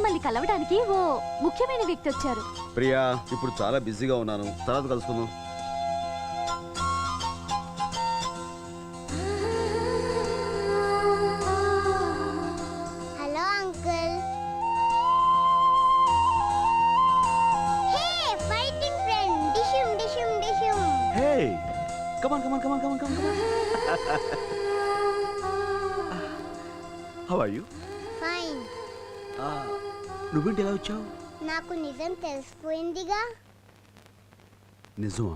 మిమ్మల్ని కలవడానికి ఓ ముఖ్యమైన వ్యక్తి వచ్చారు. ప్రియా, ఇప్పుడు చాలా బిజీగా ఉన్నాను, తర్వాత కలుసుకుందాం. Hello uncle. Hey fighting friend, డిషుమ్ డిషుమ్ డిషుమ్. Hey come on come on come on come on come on. How are you? Fine. నువ్వేంటి ఎలా వచ్చావు? నాకు నిజం తెలిసిపోయిందిగా. నిజమా?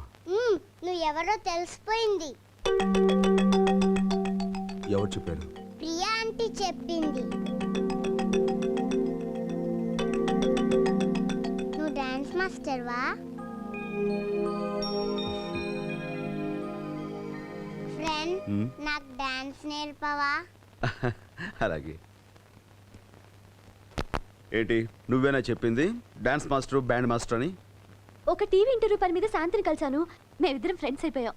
నువ్వు ఎవరో తెలిసిపోయింది. ఎవరు చెప్పారు? ప్రియా ఆంటీ చెప్పింది. నువ్వు డాన్స్ మాస్టర్వా? ఫ్రెండ్, నాకు డాన్స్ నేర్పవా? అలాగే. ఏంటి నువ్వేనా చెప్పింది డాన్స్ మాస్టర్ బ్యాండ్ మాస్టర్ అని? ఒక టీవీ ఇంటర్వ్యూ పని మీద శాంతిని కలిశాను. మేమిద్దరం ఫ్రెండ్స్ అయిపోయాం.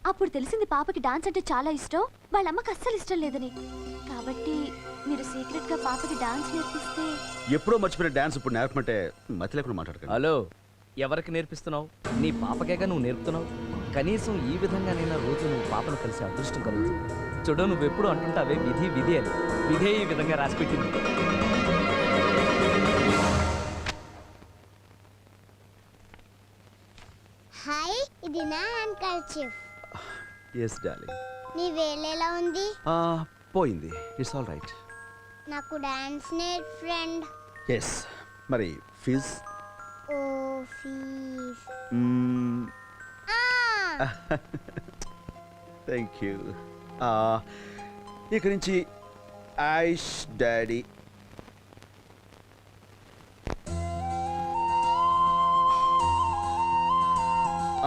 అప్పుడు తెలిసింది పాపకి డాన్స్ అంటే చాలా ఇష్టం, వాళ్ళ అమ్మకి అస్సలు ఇష్టం లేదని. కాబట్టి మీరు సీక్రెట్ గా పాపకి డాన్స్ నేర్పిస్తే. ఎప్పుడో మర్చిపోయిన డాన్స్ ఇప్పుడు నేర్పమంటే మతి లేకుండా మాట్లాడకండి. హలో, ఎవరికి నేర్పిస్తున్నావు? నీ పాపకేగా నువ్వు నేర్పుతున్నావు. కనీసం ఈ విధంగానైనా రోజు నువ్వు పాపను కలిసి అదృష్టం కలుగుతుంది. చూడు, నువ్వెప్పుడు అంటుంటావే విధి విధి అని. విధే ఈ విధంగా రాసిపెట్టింది. హాయ్, ఇది నా హ్యాండ్ కర్చీఫ్. Yes darling. నీ వేలేలా ఉంది? పోయింది. It's all right. నాకు డాన్స్ నేర్ ఫ్రెండ్. ఎస్. మరి fees? Oh fees. Thank you. ఇక నుంచి Aish daddy.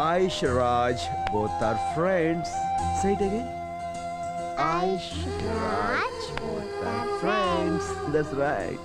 Aish Raj, both are friends. Say it again. Aish Raj, both are friends. That's right.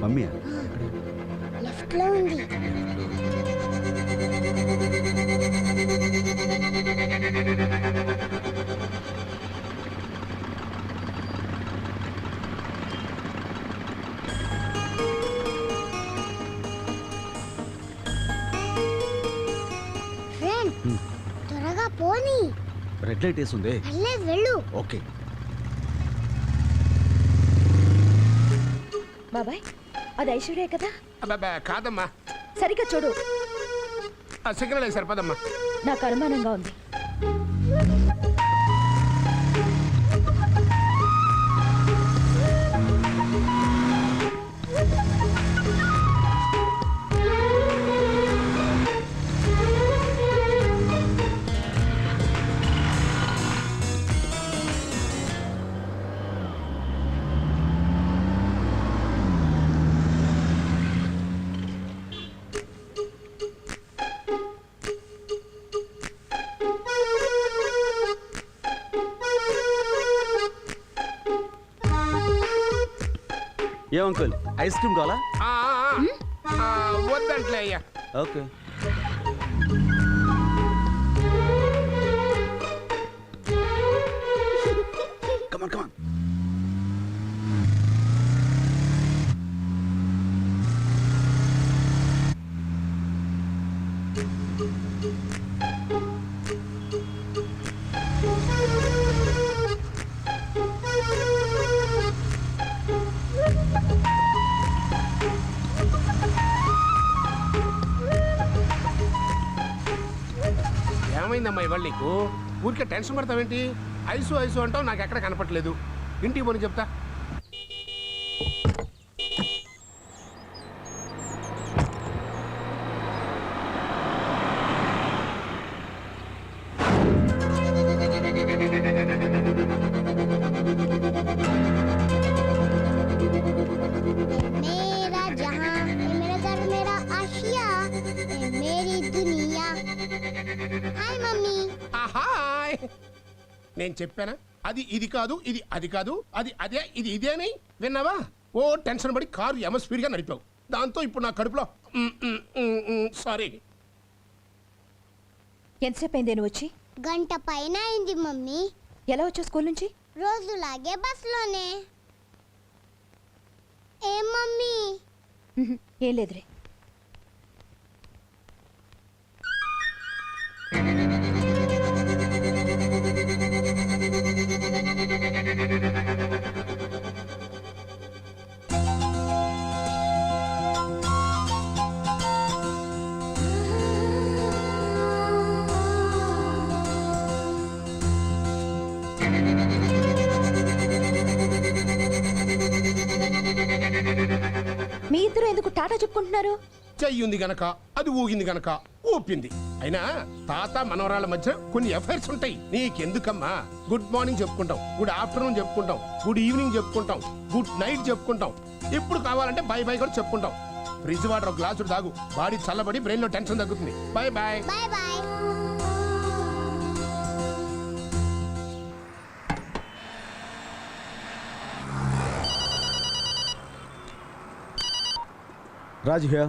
Mummy left లో ఉంది. ఫ్రెండ్, త్వరగా పోనీ. రెడ్ లైట్ వేసుంది. పర్లేదు, వెళ్ళు. ఓకే. బాబాయ్, అది ఐశ్వర్య కదా? అబ్బా కాదమ్మా, సరిగ్గా చూడు. సిగ్నల్ సరిపోదమ్మా. నాకు అనుమానంగా ఉంది. ఏం అంకుల్ ఐస్ క్రీమ్ కావాలా? వద్దంట్లే అయ్యా. ఓకే. కమాన్ కమాన్. ఏమైందమ్మా ఇవాళ నీకు? ఊరికే టెన్షన్ పడతావేంటి? ఐసు ఐసు అంటావు, నాకు ఎక్కడ కనపట్లేదు. ఇంటికి పోనీ చెప్తా. मेरा जहां मेरा घर मेरा आशिया मेरी दुनिया हाय मम्मी ఆహాయ్. నేను చెప్పానా అది ఇది కాదు, ఇది అది కాదు, అది అదే, ఇది ఇదే అని? విన్నావా? ఓ టెన్షన్ పడి కారు ఎమ స్పీడ్గా నడిపావు. దాంతో ఇప్పుడు నా కడుపులో సారీ. ఎంతసేపు అయింది నువ్వు వచ్చి? గంట పైన అయింది మమ్మీ. ఎలా వచ్చావు స్కూల్ నుంచి? రోజులాగే బస్సులోనే. ఏం మమ్మీ? ఏం లేదురే. మీ ఇద్దరు ఎందుకు టాటా చెప్పుకుంటున్నారు? చెయ్యింది గనక, అది ఊగింది గనక ఊపింది. అయినా తాత మనవరాళ్ళ మధ్య కొన్ని అఫైర్స్ ఉంటాయి. నీకెందుకమ్మా? గుడ్ మార్నింగ్ చెప్పుకుంటాం, గుడ్ ఆఫ్టర్నూన్ చెప్పుకుంటాం, గుడ్ ఈవినింగ్ చెప్పుకుంటాం, గుడ్ నైట్ చెప్పుకుంటాం. ఇప్పుడు కావాలంటే బై బై కూడా చెప్పుకుంటాం. ఫ్రిడ్జ్ వాటర్ ఒక గ్లాసుడు తాగు, బాడీ చల్లబడి బ్రెయిన్ లో టెన్షన్ తగ్గుతుంది. Bye bye. Bye bye. Raju హియా.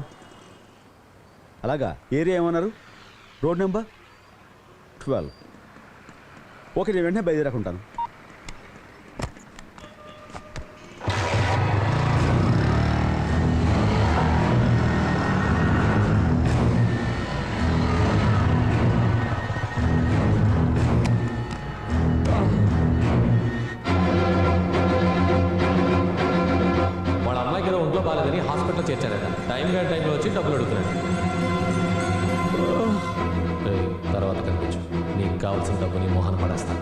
అలాగా, ఏరియా ఏమన్నారు? Road number 12. ఓకే, నేను వెంటనే బయలుదేరకుంటాను. వాళ్ళ అమ్మాయికి ఏదో ఒంట్లో బాగాలేదని హాస్పిటల్ చేర్చారట. టైంలో వచ్చి డబ్బులు అడుగుతున్నాడు. తర్వాత కనిపించు, నీకు కావాల్సిన డబ్బు నీ మొహన పడేస్తాను.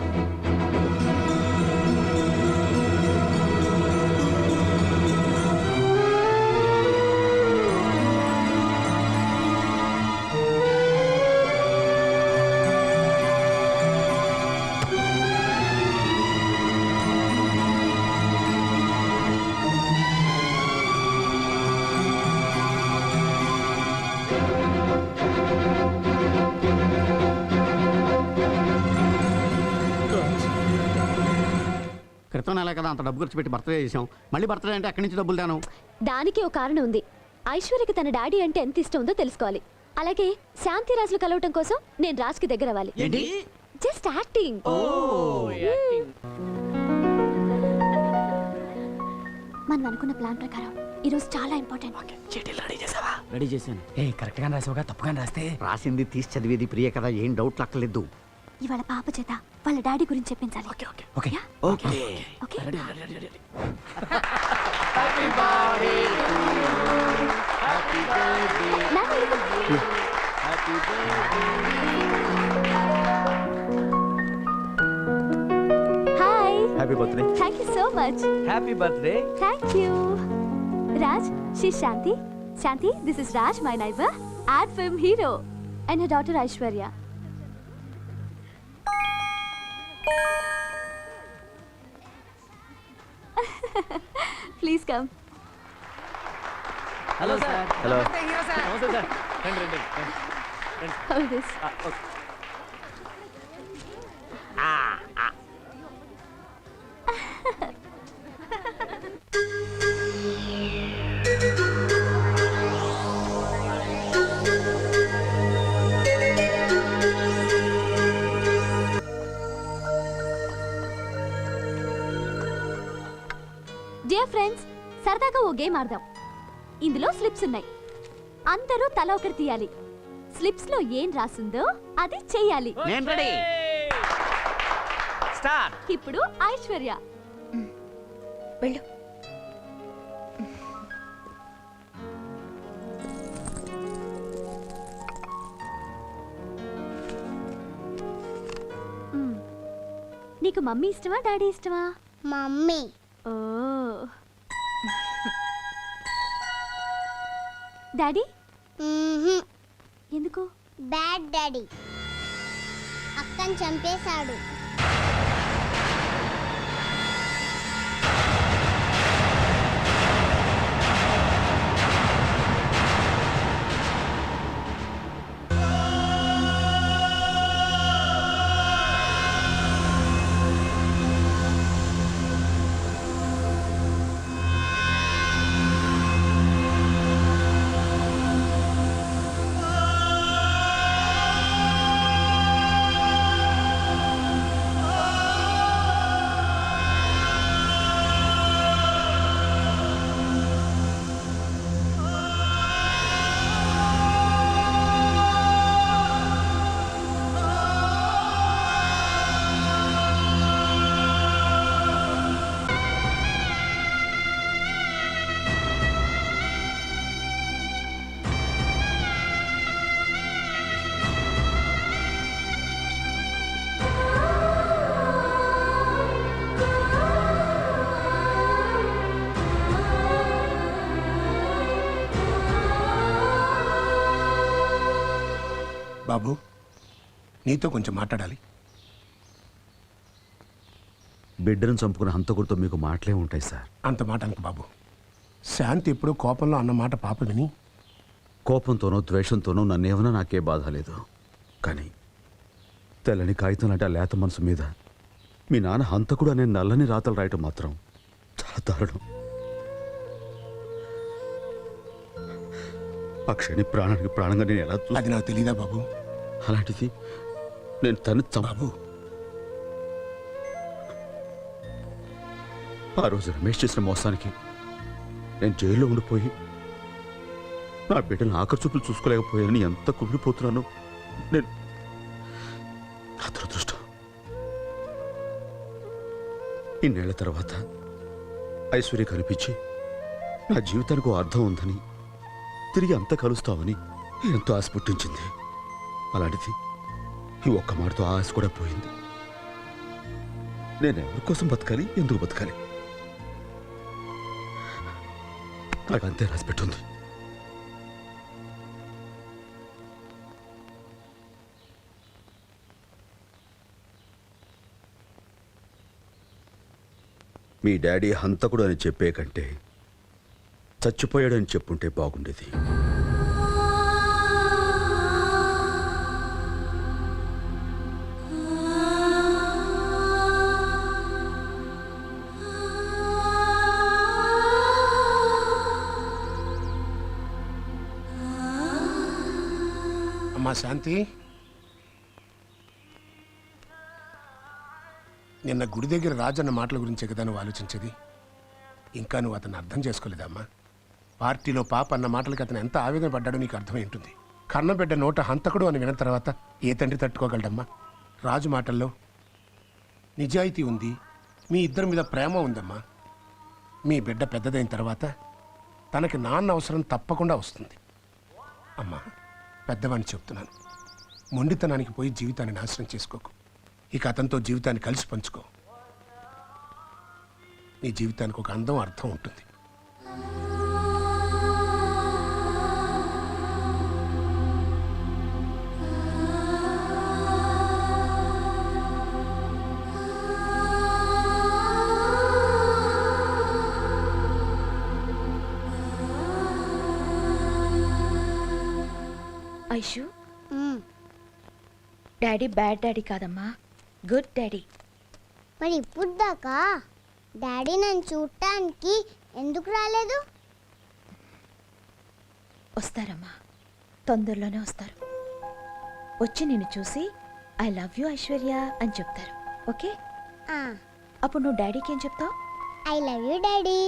క్రితం నెల కదా అంత డబ్బు ఖర్చు పెట్టి బర్త్డే చేసాం. మళ్ళీ బర్త్డే అంటే అక్కడి నుంచి డబ్బులు దాను. దానికి ఓ కారణం ఉంది. ఐశ్వర్యకి తన డాడీ అంటే ఎంత ఇష్టం ఉందో తెలుసుకోవాలి. అలాగే శాంతి రాజులు కలవటం కోసం నేను రాజ్కి దగ్గర అవ్వాలి. Just acting. మనం అనుకున్న ప్లాన్ ప్రకారం ఈరోజు చాలా ఇంపార్టెంట్. రెడీ చేశాను. కరెక్ట్ గా రాసావుగా, తప్పుగా రాస్తే రాసింది తీసి చదివేది ప్రియ కదా, ఏం డౌట్ లక్కలేదు. ఇవాళ పాప చేత వాళ్ళ డాడీ గురించి చెప్పించాలి. Okay ya? ఓకే. ఓకే. నాన్న, ఇదిగో. Hi. Happy birthday. Thank you so much. Happy birthday. Thank you. Raj, she Shanti. Shanti, this is Raj, my neighbour, ad film hero, and her daughter Aishwarya. Please come. Hello sir. Hello. నమస్తే sir. రండి. Hold this. Dear friends, సరదాగా ఓ game ఆడదాం. ఇందులో slips ఉన్నాయి. అందరూ తల ఒకటి తీయాలి. స్లిప్స్ లో ఏం రాసుందో అది చెయ్యాలి. నేను రెడీ. స్టార్ట్. ఇప్పుడు ఐశ్వర్య. వెళ్ళు. మ్, నీకు మమ్మీ ఇష్టమా డాడీ ఇష్టమా? మమ్మీ. ఓ డాడీ ఎందుకు? బ్యాడ్ డాడీ అక్కని చంపేశాడు. బాబు, నీతో కొంచెం మాట్లాడాలి. బిడ్డను చంపుకున్న హంతకుడితో మీకు మాటలే ఉంటాయి సార్. అంత మాట అనకు బాబు. శాంతి ఎప్పుడూ కోపంలో అన్న మాట పాప విని కోపంతోనో ద్వేషంతోనో నన్నేమన్నా నాకే బాధ లేదు. కానీ తెల్లని కాగితం లాంటి ఆ లేత మనసు మీద మీ నాన్న హంతకుడు అనే నల్లని రాతలు రాయటం మాత్రం చాలా దారుణం. ఆ క్షణి ప్రాణానికి ప్రాణంగా నేను ఎలా అది నాకు తెలీదా బాబు? అలాంటిది నేను తను బాబు, ఆ రోజు రమేష్ చేసిన మోసానికి నేను జైల్లో ఉండిపోయి నా బిడ్డను ఆఖరి చూపులు చూసుకోలేకపోయానని ఎంత కుమిలిపోతున్నాను. నేను నా దురదృష్టం. ఇన్నేళ్ల తర్వాత ఐశ్వర్య కనిపించి నా జీవితానికి ఓ అర్థం ఉందని, తిరిగి అంతా కలుస్తామని ఎంతో ఆశ పుట్టించింది. అలాంటిది ఈ ఒక్క మాటతో ఆ ఆశ కూడా పోయింది. నేను ఎవరి కోసం బతకాలి, ఎందుకు బతకాలి? నాకు అంతే రాసి పెట్టుంది. మీ డాడీ హంతకుడు అని చెప్పే కంటే చచ్చిపోయాడని చెప్పుంటే బాగుండేది. అమ్మా శాంతి, నిన్న గుడి దగ్గర రాజన్న మాటల గురించే కదా నువ్వు ఆలోచించేది. ఇంకా నువ్వు అతను అర్థం చేసుకోలేదమ్మా. పార్టీలో పాప అన్న మాటలకి అతను ఎంత ఆవేదన పడ్డాడో నీకు అర్థమై ఉంటుంది. కన్నబిడ్డ నోట హంతకుడు అని విన్న తర్వాత ఏ తండ్రి తట్టుకోగలడమ్మా? రాజు మాటల్లో నిజాయితీ ఉంది, మీ ఇద్దరి మీద ప్రేమ ఉందమ్మా. మీ బిడ్డ పెద్దదైన తర్వాత తనకి నాన్న అవసరం తప్పకుండా వస్తుంది. అమ్మా, పెద్దవాడిని చెప్తున్నాను, మొండితనానికి పోయి జీవితాన్ని నాశనం చేసుకోకు. ఇక అతనితో జీవితాన్ని కలిసి పంచుకో. నీ జీవితానికి ఒక అందం, అర్థం ఉంటుంది. ఐషు, డాడీ బ్యాడ్ డాడీ కాదమ్మా, గుడ్ డాడీ. మరి ఇప్పుడు దాకా డాడీ నన్ను చూడటానికి ఎందుకు రాలేదు? వస్తారమ్మా, తొందరలోనే వస్తారు. వచ్చి నిన్ను చూసి ఐ లవ్ యూ ఐశ్వర్య అని చెప్తారు. ఓకే? ఆ, అప్పుడు నువ్వు డాడీకి ఏం చెప్తావు? I love you daddy.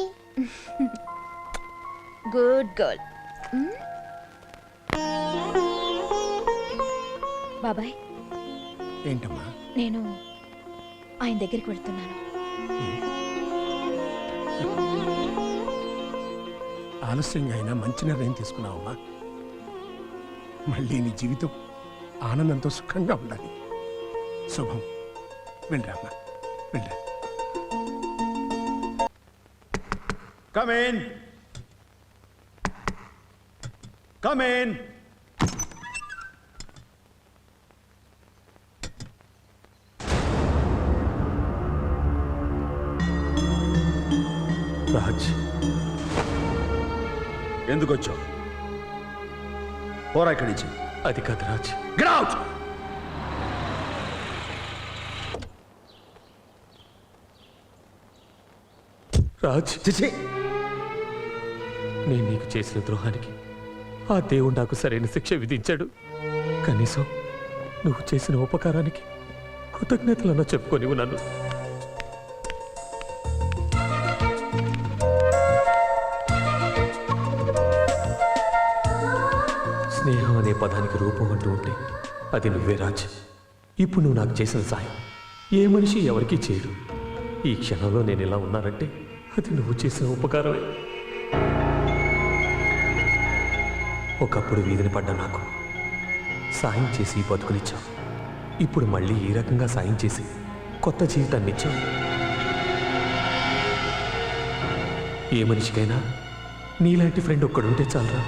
Good girl. బాబాయ్, ఏంటమ్మా? నేను ఆయన దగ్గరికి వెళ్తున్నాను. ఆలస్యంగా అయినా మంచి నిర్ణయం తీసుకున్నావమ్మా. మళ్ళీ నీ జీవితం ఆనందంతో సుఖంగా ఉండాలి. శుభం. వెళ్ళరామ్మా, వెళ్ళరా. Come in. Come in. Raj, ఎందుకు వచ్చావు? పోరా ఇక్కడి నుంచి. అది కాదు రాజ్. Get out! రాజ్, చిచి, నేను నీకు చేసిన ద్రోహానికి ఆ దేవుడు నాకు సరైన శిక్ష విధించాడు. కనీసం నువ్వు చేసిన ఉపకారానికి కృతజ్ఞతలన్నా చెప్పుకొని నన్ను. స్నేహం అనే పదానికి రూపం అంటూ ఉంటే అది నువ్వే రాజ్. ఇప్పుడు నువ్వు నాకు చేసిన సాయం ఏ మనిషి ఎవరికీ చేయడు. ఈ క్షణంలో నేను ఇలా ఉన్నానంటే అది నువ్వు చేసిన ఉపకారమే. ఒకప్పుడు వీధిని పడ్డ నాకు సాయం చేసి బతుకునిచ్చావు. ఇప్పుడు మళ్ళీ ఈ రకంగా సాయం చేసి కొత్త జీవితాన్ని ఇచ్చావు. ఏ మనిషికైనా నీలాంటి ఫ్రెండ్ ఒక్కడుంటే చాలరా.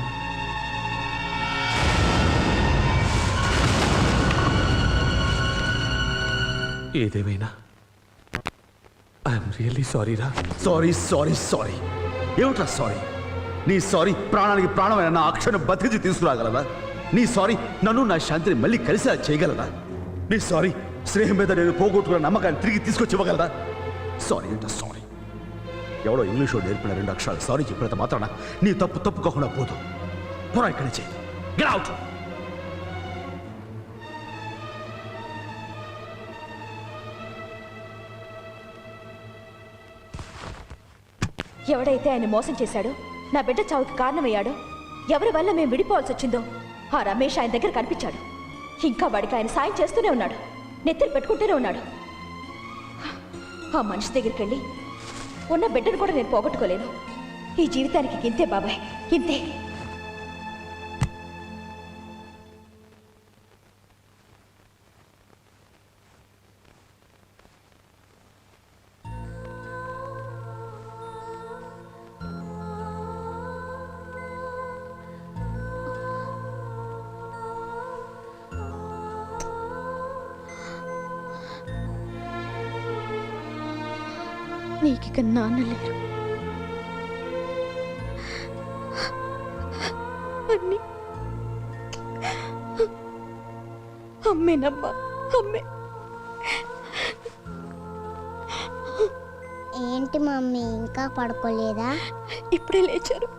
ఏదేమైనా ఐఎమ్ రియల్లీ సారీ రా. Sorry sorry sorry. ఏమిట్రా సారీ? నీ సారీ ప్రాణానికి ప్రాణమైన నా అక్షరం బతికి తీసుకురాగలదా? నీ సారీ నన్ను నా శాంతిని మళ్ళీ కలిసేలా చేయగలదా? నీ సారీ స్నేహం మీద నేను పోగొట్టుకున్న నమ్మకాన్ని తిరిగి తీసుకొచ్చి ఇవ్వగలదా? సారీ అంటే సారీ. ఎవడో ఇంగ్లీష్లో నేర్పిన 2 అక్షరాలు సారీ చెప్పినంత మాత్రాన నీ తప్పు తప్పుకోకుండా పోదు. పోరా ఇక్కడి నుంచి. Get out. ఎవడైతే ఆయన మోసం చేశాడో, నా బిడ్డ చావుకి కారణమయ్యాడో, ఎవరి వల్ల మేము విడిపోవాల్సి వచ్చిందో ఆ రమేష్ ఆయన దగ్గర కనిపించాడు. ఇంకా వాడికి ఆయన సాయం చేస్తూనే ఉన్నాడు, నెత్తిని పెట్టుకుంటూనే ఉన్నాడు. ఆ మనిషి దగ్గరికి వెళ్ళి ఉన్న బిడ్డను కూడా నేను పోగొట్టుకోలేను. ఈ జీవితానికి ఇంతే బాబాయ్, ఇంతే. నీకిక నాన్న లేరు. అన్ని అమ్మేనమ్మా, అమ్మే. ఏంటి మమ్మీ ఇంకా పడుకోలేదా? ఇప్పుడే లేచారు.